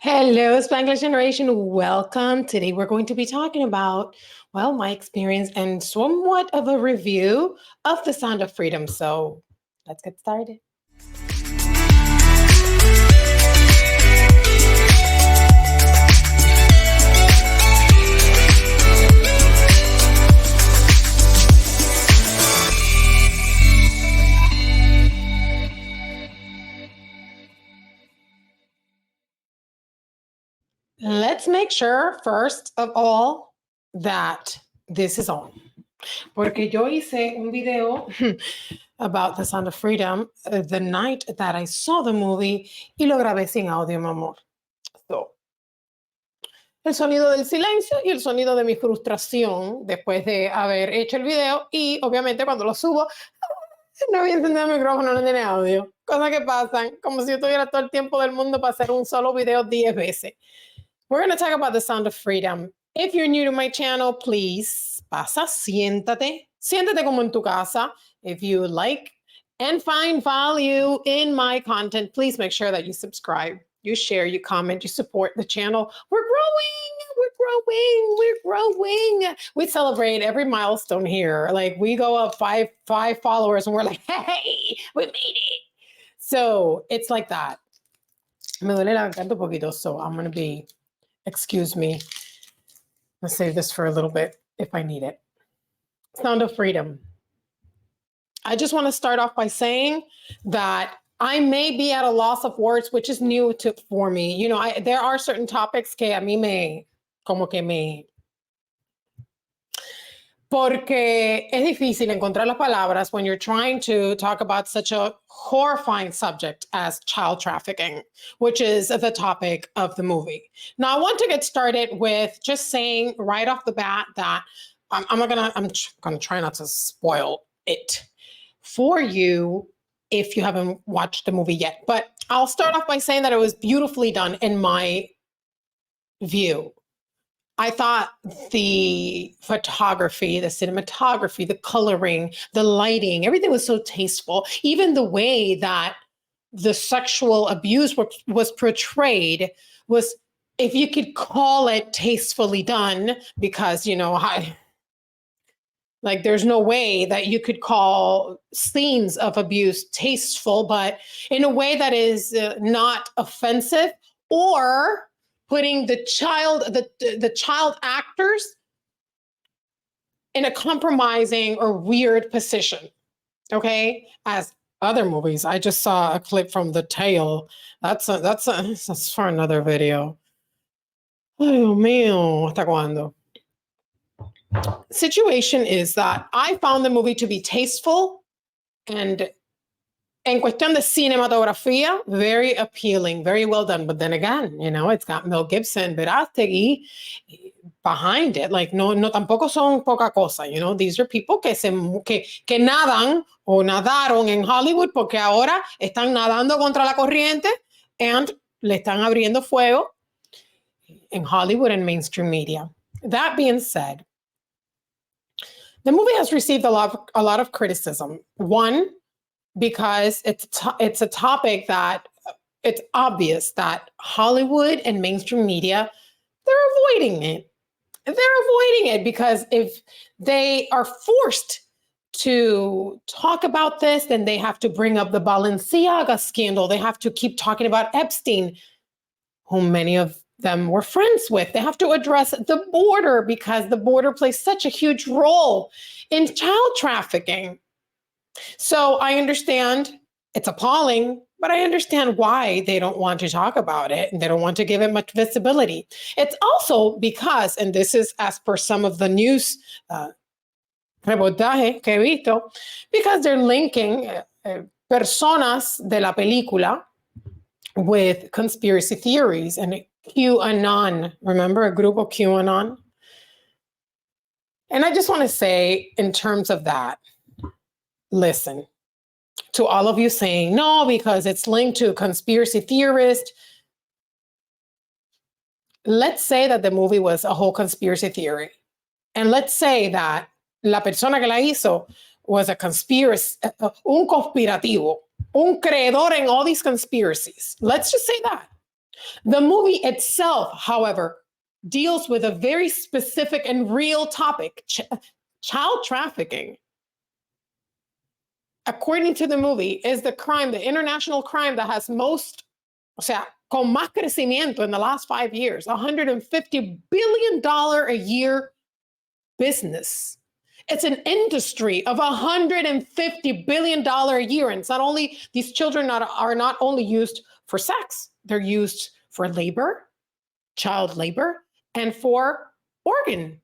Hello, Spanglish generation. Welcome. Today we're going to be talking about, well, my experience and somewhat of a review of The Sound of Freedom. So let's get started. Let's make sure, first of all, that this is on. Porque yo hice un video about The Sound of Freedom the night that I saw the movie y lo grabé sin audio, mi amor. So, el sonido del silencio y el sonido de mi frustración después de haber hecho el video y obviamente cuando lo subo no había encendido el micrófono, no tiene audio. Cosas que pasan, como si yo tuviera todo el tiempo del mundo para hacer un solo video 10 veces. We're going to talk about The Sound of Freedom. If you're new to my channel, please pasa, siéntate. Siéntate como en tu casa. If you like and find value in my content, please make sure that you subscribe, you share, you comment, you support the channel. We're growing. We celebrate every milestone here. Like we go up five followers and we're like, hey, we made it. So it's like that. Me duele la garganta un poquito, so I'm going to be... Excuse me. Let's save this for a little bit if I need it. Sound of Freedom. I just want to start off by saying that I may be at a loss of words, which is new for me. You know, there are certain topics que a mí me... Porque es difícil encontrar las palabras when you're trying to talk about such a horrifying subject as child trafficking, which is the topic of the movie. Now, I want to get started with just saying right off the bat that I'm gonna try not to spoil it for you if you haven't watched the movie yet. But I'll start off by saying that it was beautifully done in my view. I thought the photography, the cinematography, the coloring, the lighting, everything was so tasteful. Even the way that the sexual abuse was portrayed was, if you could call it tastefully done, because, you know, like there's no way that you could call scenes of abuse tasteful, but in a way that is not offensive or putting the child actors in a compromising or weird position, okay? As other movies, I just saw a clip from The Tale. That's for another video. Ay, Dios mío, ¿hasta cuándo? Situation is that I found the movie to be tasteful and en cuestión de cinematografía, very appealing, very well done. But then again, you know, it's got Mel Gibson, Verástegui behind it. Like, no, tampoco son poca cosa, you know. These are people que nadan o nadaron en Hollywood porque ahora están nadando contra la corriente and le están abriendo fuego in Hollywood and mainstream media. That being said, the movie has received a lot of criticism. One, because it's a topic that it's obvious that Hollywood and mainstream media, they're avoiding it. They're avoiding it because if they are forced to talk about this, then they have to bring up the Balenciaga scandal. They have to keep talking about Epstein, whom many of them were friends with. They have to address the border because the border plays such a huge role in child trafficking. So I understand it's appalling, but I understand why they don't want to talk about it and they don't want to give it much visibility. It's also because, and this is as per some of the news reportaje que he visto, because they're linking personas de la película with conspiracy theories and QAnon. Remember a group of QAnon? And I just want to say, in terms of that, listen, to all of you saying, no, because it's linked to conspiracy theorists. Let's say that the movie was a whole conspiracy theory. And let's say that la persona que la hizo was a un conspirativo, un creedor en all these conspiracies. Let's just say that. The movie itself, however, deals with a very specific and real topic, child trafficking. According to the movie, is the crime, the international crime that has most, o sea, con más crecimiento in the last 5 years, $150 billion a year business. It's an industry of $150 billion a year. And it's not only, these children are not only used for sex, they're used for labor, child labor, and for organ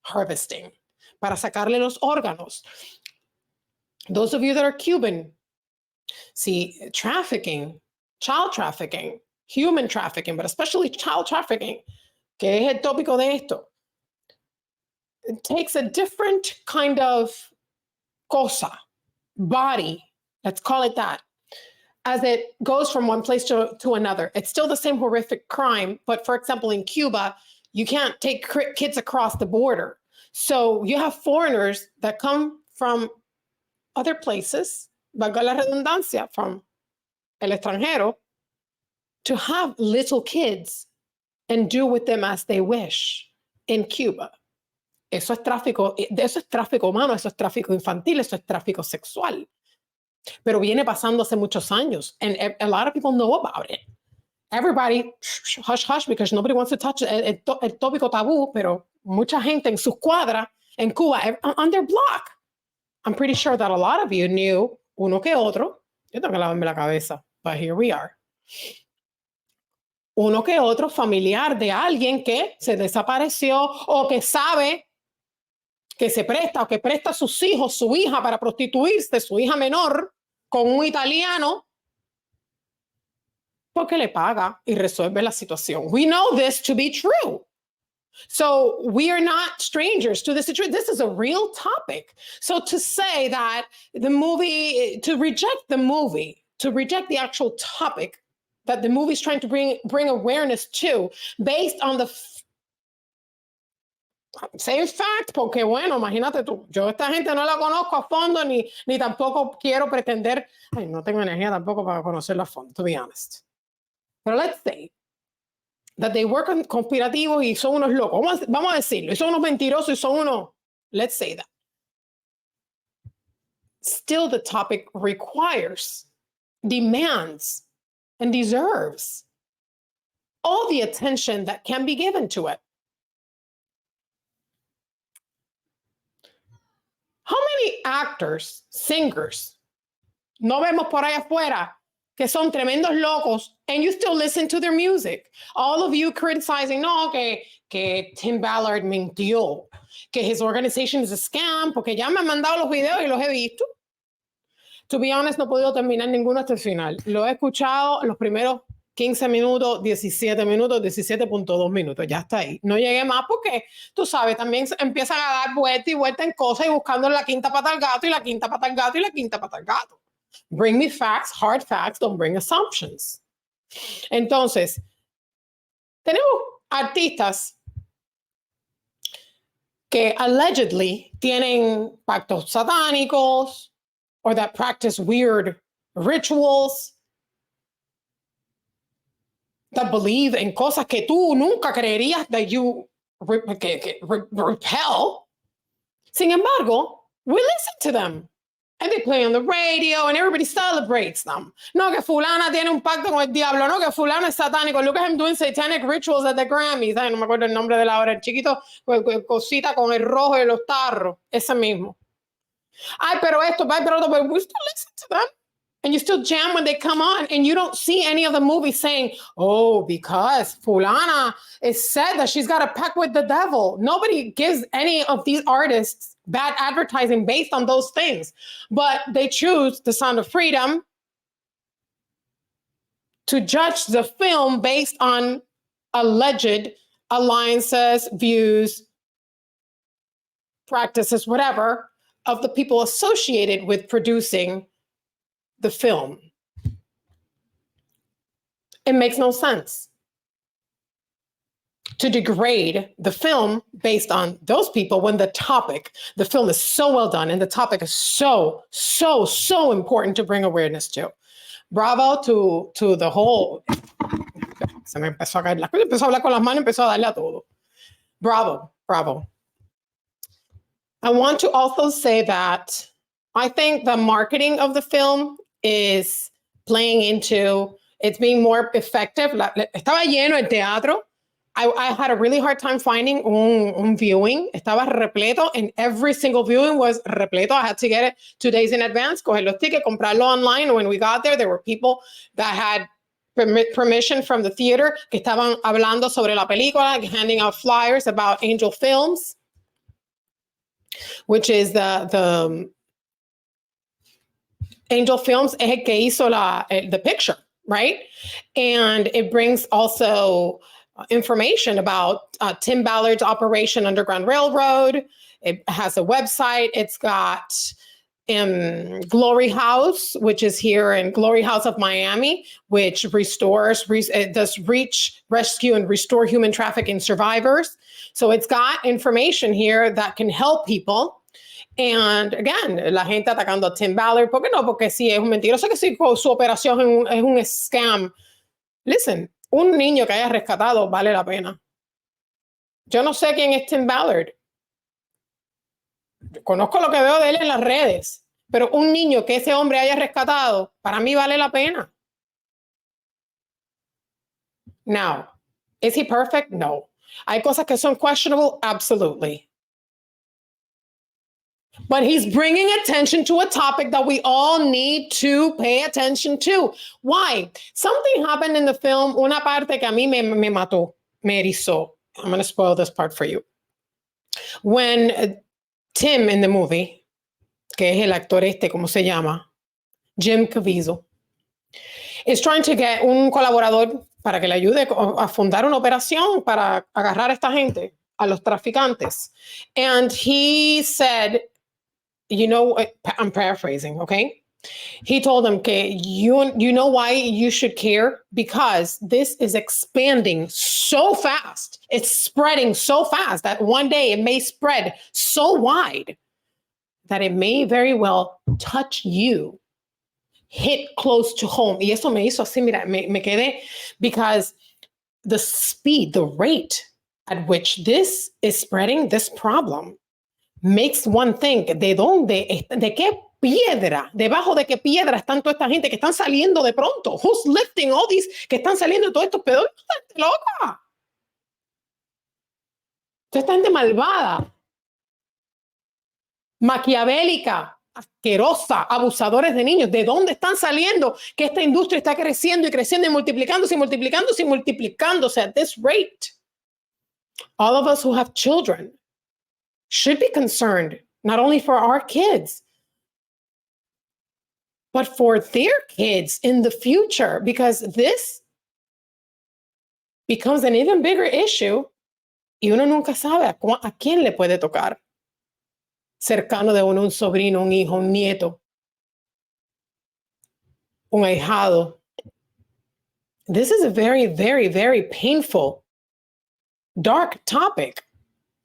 harvesting, para sacarle los órganos. Those of you that are Cuban, see, trafficking, child trafficking, human trafficking, but especially child trafficking, que es el tópico de esto, it takes a different kind of cosa, body, let's call it that, as it goes from one place to another. It's still the same horrific crime, but for example, in Cuba, you can't take kids across the border. So you have foreigners that come from other places, valga la redundancia, from el extranjero, to have little kids and do with them as they wish in Cuba. Eso es tráfico humano, eso es tráfico infantil, eso es tráfico sexual. Pero viene pasando hace muchos años, and a lot of people know about it. Everybody, hush, hush, because nobody wants to touch el tópico tabú, pero mucha gente en sus cuadras, en Cuba, on their block. I'm pretty sure that a lot of you knew uno que otro. Yo tengo que lavarme la cabeza, but here we are. Uno que otro familiar de alguien que se desapareció o que sabe que se presta o que presta a sus hijos, su hija para prostituirse, su hija menor, con un italiano, porque le paga y resuelve la situación. We know this to be true. So we are not strangers to this situation. This is a real topic. So to say that the movie, to reject the movie, to reject the actual topic that the movie is trying to bring awareness to, based on the same fact, porque bueno, imagínate tú, yo esta gente no la conozco a fondo, ni tampoco quiero pretender, no tengo energía tampoco para conocerla a fondo, to be honest. Pero let's say that they work on conspirativos y son unos locos, vamos a decirlo, y son unos mentirosos y son unos, let's say that. Still the topic requires, demands, and deserves all the attention that can be given to it. How many actors, singers, no vemos por ahí afuera, que son tremendos locos, and you still listen to their music? All of you criticizing, no, que Tim Ballard mintió, que his organization is a scam, porque ya me han mandado los videos y los he visto. To be honest, no he podido terminar ninguno hasta el final. Lo he escuchado los primeros 15 minutos, 17 minutos, 17.2 minutos, ya está ahí. No llegué más porque, tú sabes, también empiezan a dar vuelta y vuelta en cosas y buscando la quinta pata al gato y la quinta pata al gato y la quinta pata al gato. Bring me facts, hard facts, don't bring assumptions. Entonces, tenemos artistas que allegedly tienen pactos satánicos or that practice weird rituals, that believe en cosas que tú nunca creerías that you repel. Sin embargo, we listen to them. And they play on the radio and everybody celebrates them. No, que fulana tiene un pacto con el diablo. No, que fulana es satánico. Look at him doing satanic rituals at the Grammys. Ay, no me acuerdo el nombre de la hora. El chiquito, cosita con el rojo y los tarros. Ese mismo. Ay, pero esto, ay, pero otro. But we still listen to them. And you still jam when they come on, and you don't see any of the movies saying, oh, because fulana is said that she's got a pact with the devil. Nobody gives any of these artists bad advertising based on those things. But they choose The Sound of Freedom to judge the film based on alleged alliances, views, practices, whatever, of the people associated with producing the film. It makes no sense to degrade the film based on those people when the film is so well done and the topic is so, so, so important to bring awareness to. Bravo to the whole, Se me empezó a caer la cosa, empezó a hablar con las manos, empezó a darle a todo. Bravo, bravo. I want to also say that I think the marketing of the film is playing into it's being more effective. Estaba lleno el teatro. I had a really hard time finding un viewing. Estaba repleto, and every single viewing was repleto. I had to get it 2 days in advance, coger los tickets, comprarlo online. When we got there were people that had permission from the theater que estaban hablando sobre la película, handing out flyers about Angel Films, which is the Angel Films es el que hizo the picture, right? And it brings also information about Tim Ballard's Operation Underground Railroad. It has a website. It's got Glory House, which is here in Glory House of Miami, which does reach, rescue, and restore human trafficking survivors. So it's got information here that can help people. And again, la gente atacando a Tim Ballard. ¿Por qué no? Porque sí es un mentiroso, que sí su operación es un scam. Listen, un niño que haya rescatado vale la pena. Yo no sé quién es Tim Ballard. Conozco lo que veo de él en las redes, pero un niño que ese hombre haya rescatado, para mí vale la pena. Now, is he perfect? No. ¿Hay cosas que son questionable? Absolutely. But he's bringing attention to a topic that we all need to pay attention to. Why? Something happened in the film, una parte que a mí me mató, me erizó. I'm going to spoil this part for you. When Tim in the movie, que es el actor ¿cómo se llama? Jim Caviezel, is trying to get un colaborador para que le ayude a fundar una operación para agarrar a esta gente, a los traficantes. And he said, you know, I'm paraphrasing, okay? He told them, okay, you know why you should care? Because this is expanding so fast. It's spreading so fast that one day it may spread so wide that it may very well touch you, hit close to home. Y eso me hizo así, mira, me quedé, because the speed, the rate at which this is spreading, this problem, makes one think, ¿de qué piedra, debajo de qué piedra están toda esta gente que están saliendo de pronto? Who's lifting all these que están saliendo de todos estos pedos? Esta gente loca. Toda esta gente malvada, maquiavélica, asquerosa, abusadores de niños. ¿De dónde están saliendo? Que esta industria está creciendo y creciendo y multiplicándose y multiplicándose y multiplicándose at this rate. All of us who have children should be concerned, not only for our kids, but for their kids in the future, because this becomes an even bigger issue y uno nunca sabe a quién le puede tocar. Cercano de uno, un sobrino, un hijo, un nieto, un ahijado. This is a very, very, very painful, dark topic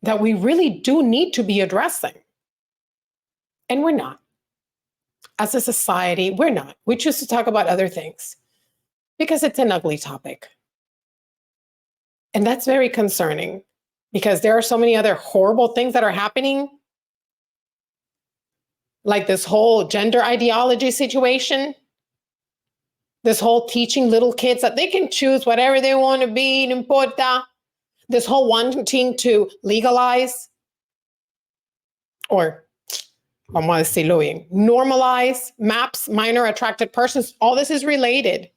that we really do need to be addressing. And we're not. As a society, we're not. We choose to talk about other things because it's an ugly topic. And that's very concerning because there are so many other horrible things that are happening, like this whole gender ideology situation, this whole teaching little kids that they can choose whatever they want to be, no importa. This whole wanting to legalize, or vamos a decirlo bien, normalize MAPS, minor attracted persons. All this is related.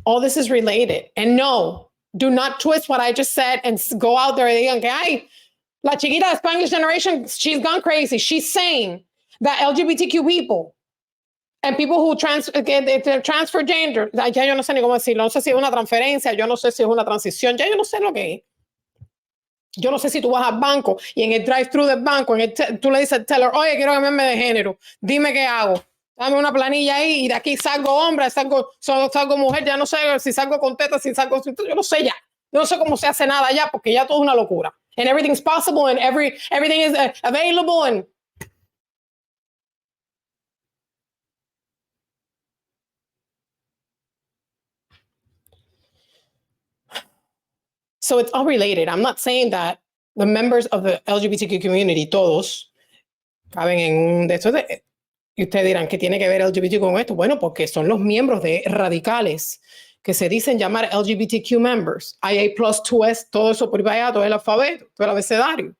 All this is related. And no, do not twist what I just said and go out there and digan que, ay, la chiquita de Spanish generation, she's gone crazy. She's saying that LGBTQ people and people who transfer gender, ya yo no sé ni cómo decirlo, no sé si es una transferencia, yo no sé si es una transición, ya yo no sé lo que es. Yo no sé si tú vas al banco y en el drive-thru del banco, tú le dices al teller, oye, quiero cambiarme de género, dime qué hago. Dame una planilla ahí y de aquí salgo hombre, salgo mujer, ya no sé si salgo con tetas, si salgo, yo no sé ya. Yo no sé cómo se hace nada ya porque ya todo es una locura. And everything's possible and everything is available and So it's all related. I'm not saying that the members of the LGBTQ community, todos, caben en un de estos. Y ustedes dirán, ¿qué tiene que ver LGBT con esto? Bueno, porque son los miembros de radicales que se dicen llamar LGBTQ members. IA plus 2S, todo eso por allá, todo el alfabeto, todo el abecedario.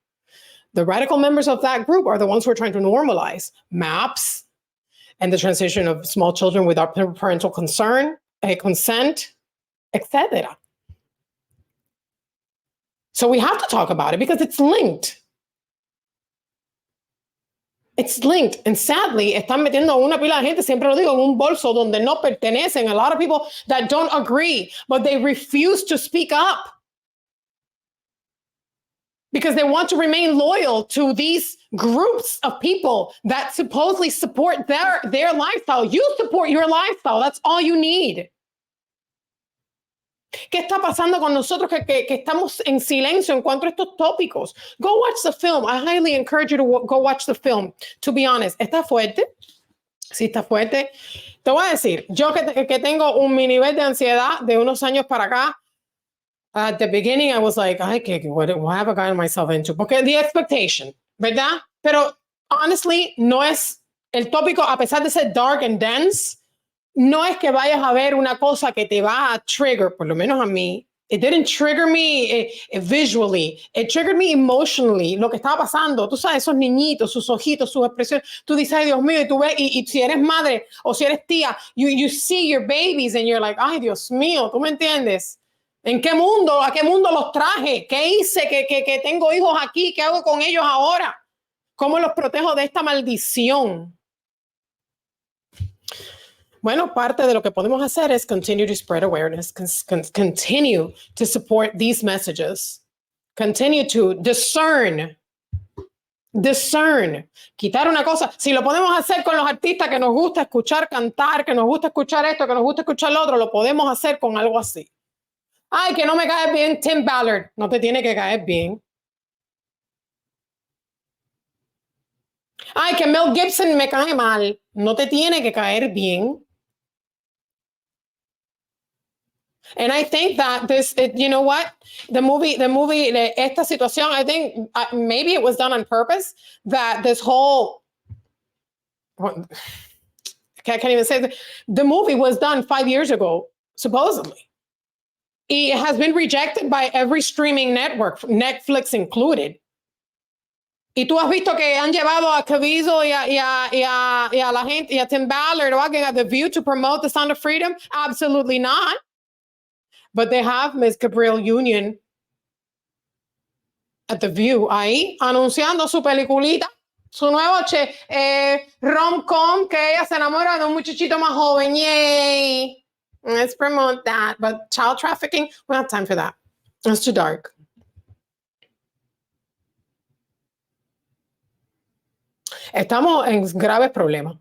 The radical members of that group are the ones who are trying to normalize MAPS and the transition of small children without parental consent, etc. So we have to talk about it because it's linked. It's linked. And sadly, están metiendo a una pila de gente, siempre lo digo, en un bolso donde no pertenecen. A lot of people that don't agree, but they refuse to speak up because they want to remain loyal to these groups of people that supposedly support their lifestyle. You support your lifestyle. That's all you need. ¿Qué está pasando con nosotros que estamos en silencio en cuanto a estos tópicos? Go watch the film. I highly encourage you to go watch the film. To be honest, ¿está fuerte? Sí, está fuerte. Te voy a decir, yo que tengo un mini nivel de ansiedad de unos años para acá, at the beginning I was like, ay, what have I gotten myself into? Porque the expectation, ¿verdad? Pero honestly, no es el tópico, a pesar de ser dark and dense, no es que vayas a ver una cosa que te va a trigger, por lo menos a mí. It didn't trigger me visually. It triggered me emotionally. Lo que estaba pasando, tú sabes, esos niñitos, sus ojitos, sus expresiones. Tú dices, ay, Dios mío, y tú ves, y si eres madre o si eres tía, you see your babies and you're like, ay, Dios mío, ¿tú me entiendes? ¿En qué mundo? ¿A qué mundo los traje? ¿Qué hice? ¿Que tengo hijos aquí? ¿Qué hago con ellos ahora? ¿Cómo los protejo de esta maldición? Bueno, parte de lo que podemos hacer es continue to spread awareness, continue to support these messages, continue to discern. Quitar una cosa. Si lo podemos hacer con los artistas que nos gusta escuchar cantar, que nos gusta escuchar esto, que nos gusta escuchar lo otro, lo podemos hacer con algo así. Ay, que no me cae bien Tim Ballard. No te tiene que caer bien. Ay, que Mel Gibson me cae mal. No te tiene que caer bien. And I think that you know what? The movie, esta situación, I think maybe it was done on purpose, that this whole, I can't even say that. The movie was done 5 years ago, supposedly. It has been rejected by every streaming network, Netflix included. Y tú has visto que han llevado a Caviezel y a la gente, y a Tim Ballard o alguien at The View to promote the Sound of Freedom? Absolutely not. But they have Miss Gabrielle Union at The View ahí anunciando su peliculita, su nuevo rom-com, que ella se enamora de un muchachito más joven. Yay! Let's promote that. But child trafficking, we don't have time for that. It's too dark. Estamos en graves problemas.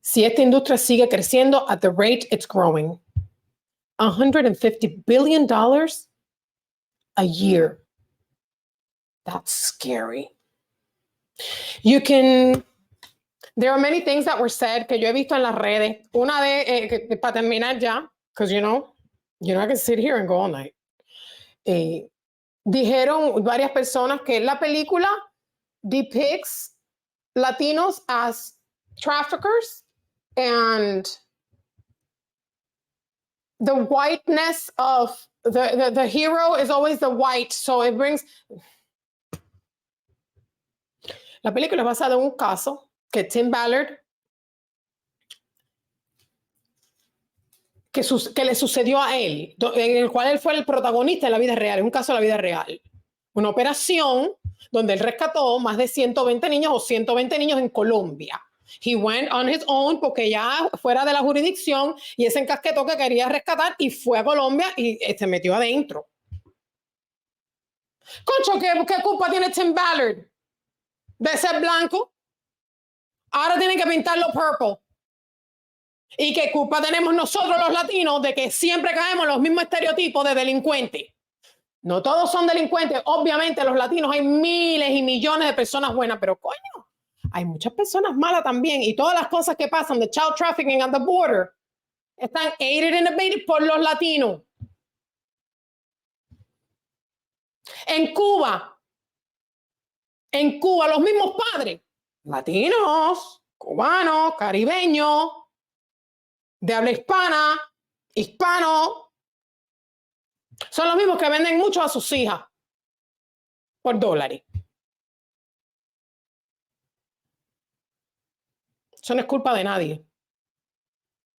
Si esta industria sigue creciendo at the rate it's growing, $150 billion a year. That's scary. There are many things that were said que yo he visto en las redes. Una de, para terminar ya, because you know, I can sit here and go all night. Dijeron varias personas que la película depicts Latinos as traffickers and the whiteness of the hero is always the white, so it brings. La película es basada en un caso que Tim Ballard, que le sucedió a él, en el cual él fue el protagonista en la vida real, es un caso de la vida real. Una operación donde él rescató más de 120 niños o 120 niños en Colombia. He went on his own porque ya fuera de la jurisdicción y ese encasquetó que quería rescatar y fue a Colombia y se metió adentro. Concho, ¿qué culpa tiene Tim Ballard de ser blanco? Ahora tienen que pintarlo purple. ¿Y qué culpa tenemos nosotros los latinos de que siempre caemos en los mismos estereotipos de delincuentes? No todos son delincuentes. Obviamente los latinos hay miles y millones de personas buenas, pero coño, hay muchas personas malas también. Y todas las cosas que pasan de child trafficking at the border están aided and abetted por los latinos. En Cuba, los mismos padres, latinos, cubanos, caribeños, de habla hispana, hispanos, son los mismos que venden mucho a sus hijas por dólares. Eso no es culpa de nadie.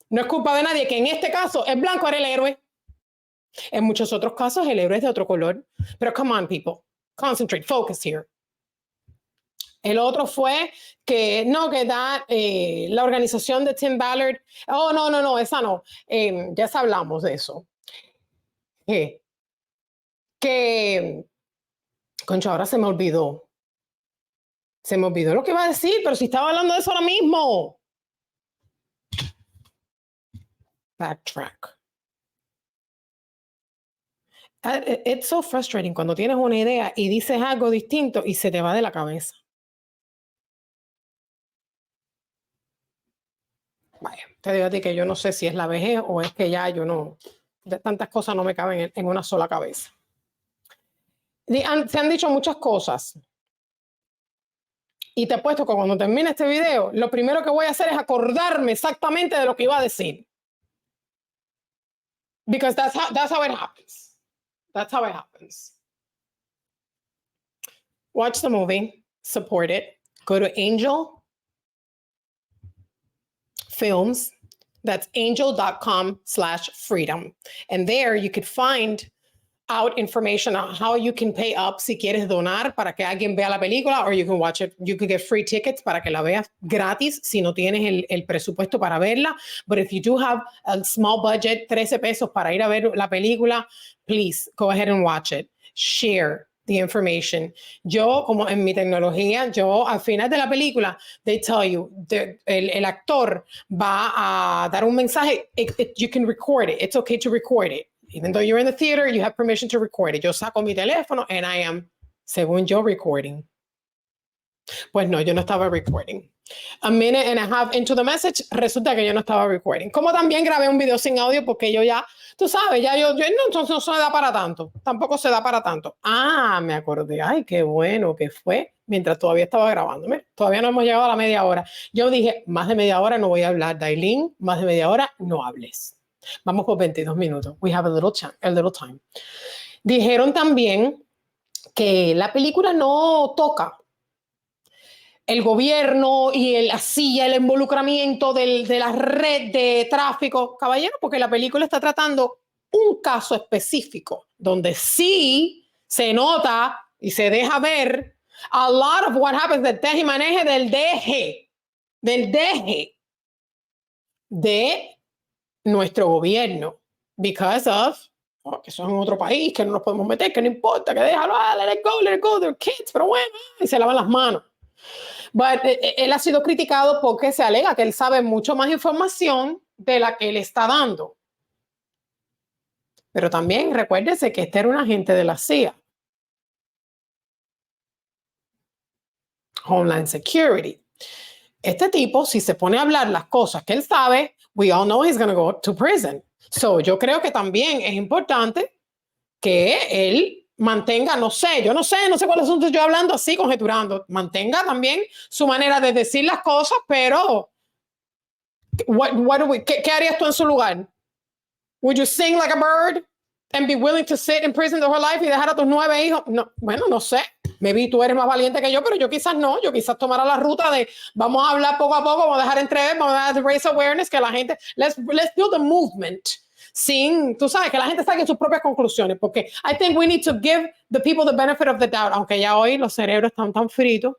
No es culpa de nadie que en este caso el blanco era el héroe. En muchos otros casos el héroe es de otro color. Pero come on, people. Concentrate, focus here. El otro fue que la organización de Tim Ballard. Oh, no, esa no. Ya hablamos de eso. Concho, ahora se me olvidó. Se me olvidó lo que iba a decir, pero si estaba hablando de eso ahora mismo. Backtrack. It's so frustrating cuando tienes una idea y dices algo distinto y se te va de la cabeza. Vaya, te digo a ti que yo no sé si es la vejez o es que ya yo no, de tantas cosas no me caben en una sola cabeza. Se han dicho muchas cosas. Y te apuesto que cuando termine este video, lo primero que voy a hacer es acordarme exactamente de lo que iba a decir. Because that's how it happens. That's how it happens. Watch the movie. Support it. Go to Angel Films. That's angel.com/freedom. And there you could find out information on how you can pay up si quieres donar para que alguien vea la película, or you can watch it. You could get free tickets para que la veas gratis si no tienes el presupuesto para verla. But if you do have a small budget, 13 pesos para ir a ver la película, please go ahead and watch it. Share the information. Yo, como en mi tecnología, al final de la película, they tell you, el actor va a dar un mensaje, you can record it. It's okay to record it. Even though you're in the theater, you have permission to record it. Yo saco mi teléfono and I am, según yo, recording. Pues no, yo no estaba recording. A minute and a half into the message, resulta que yo no estaba recording. Como también grabé un video sin audio porque yo ya, tú sabes, ya yo no se da para tanto. Tampoco se da para tanto. Ah, me acordé. Ay, qué bueno que fue mientras todavía estaba grabándome. Todavía no hemos llegado a la media hora. Yo dije, más de media hora no voy a hablar, Dailin. Más de media hora no hables. Vamos por 22 minutos. We have a little time. Dijeron también que la película no toca el gobierno y el involucramiento de la red de tráfico. Caballero, porque la película está tratando un caso específico donde sí se nota y se deja ver a lot of what happens del teje y maneje del deje de nuestro gobierno, because of que eso es en otro país, que no nos podemos meter, que no importa, que déjalo, let it go, they're kids, pero bueno, y se lavan las manos. But él ha sido criticado porque se alega que él sabe mucho más información de la que él está dando. Pero también recuérdese que este era un agente de la CIA. Homeland Security. Este tipo, si se pone a hablar las cosas que él sabe, we all know he's going to go to prison. So, yo creo que también es importante que él mantenga, no sé cuál asunto estoy hablando así, conjeturando, mantenga también su manera de decir las cosas, pero ¿qué harías tú en su lugar? Would you sing like a bird and be willing to sit in prison the whole life y dejar a tus 9 hijos? No, bueno, no sé. Maybe tú eres más valiente que yo, pero yo quizás no. Yo quizás tomara la ruta de vamos a hablar poco a poco, vamos a dejar entrever, vamos a raise awareness, que la gente, let's build a movement. Sin, tú sabes, que la gente saque sus propias conclusiones, porque I think we need to give the people the benefit of the doubt, aunque ya hoy los cerebros están tan fritos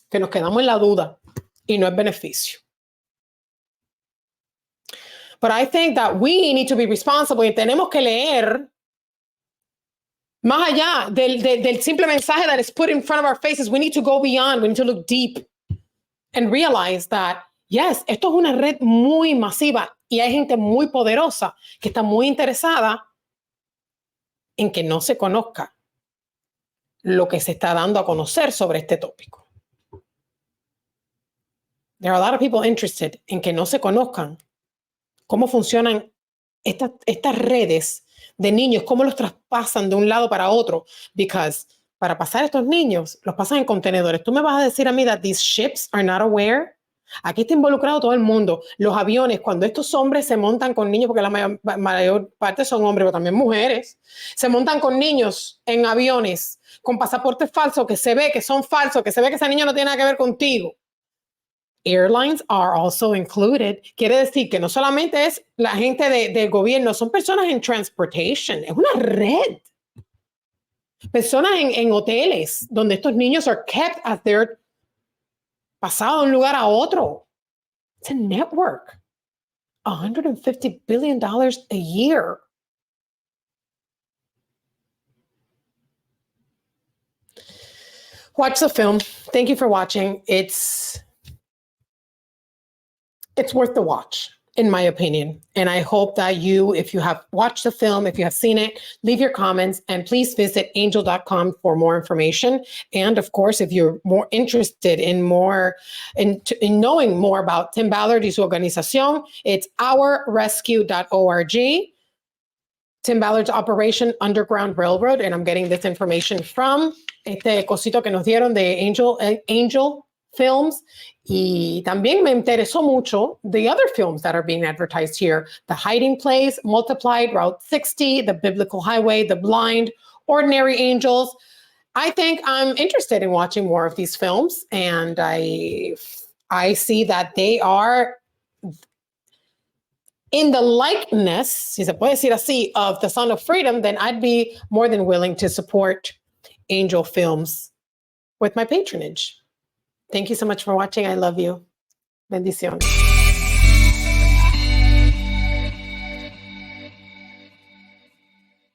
que nos quedamos en la duda y no es beneficio. But I think that we need to be responsible y tenemos que leer más allá del simple mensaje that is put in front of our faces. We need to go beyond, we need to look deep and realize that, yes, esto es una red muy masiva y hay gente muy poderosa que está muy interesada en que no se conozca lo que se está dando a conocer sobre este tópico. There are a lot of people interested en que no se conozcan cómo funcionan estas redes de niños, cómo los traspasan de un lado para otro, because para pasar estos niños, los pasan en contenedores. Tú me vas a decir a mí that these ships are not aware. Aquí está involucrado todo el mundo. Los aviones, cuando estos hombres se montan con niños, porque la mayor parte son hombres, pero también mujeres, se montan con niños en aviones con pasaportes falsos que se ve que son falsos, que se ve que ese niño no tiene nada que ver contigo. Airlines are also included. Quiere decir que no solamente es la gente del gobierno, son personas en transportation. Es una red. Personas en hoteles donde estos niños are kept as they're pasado de un lugar a otro. It's a network. $150 billion a year. Watch the film. Thank you for watching. It's worth the watch, in my opinion. And I hope that you, if you have watched the film, if you have seen it, leave your comments and please visit angel.com for more information. And of course, if you're more interested in knowing more about Tim Ballard y su organización, it's ourrescue.org. Tim Ballard's Operation Underground Railroad. And I'm getting this information from este cosito que nos dieron de Angel Films. Y también me interesó mucho the other films that are being advertised here. The Hiding Place, Multiplied, Route 60, The Biblical Highway, The Blind, Ordinary Angels. I think I'm interested in watching more of these films. And I see that they are in the likeness, si se puede decir así, of The Sound of Freedom, then I'd be more than willing to support Angel Films with my patronage. Thank you so much for watching. I love you. Bendiciones.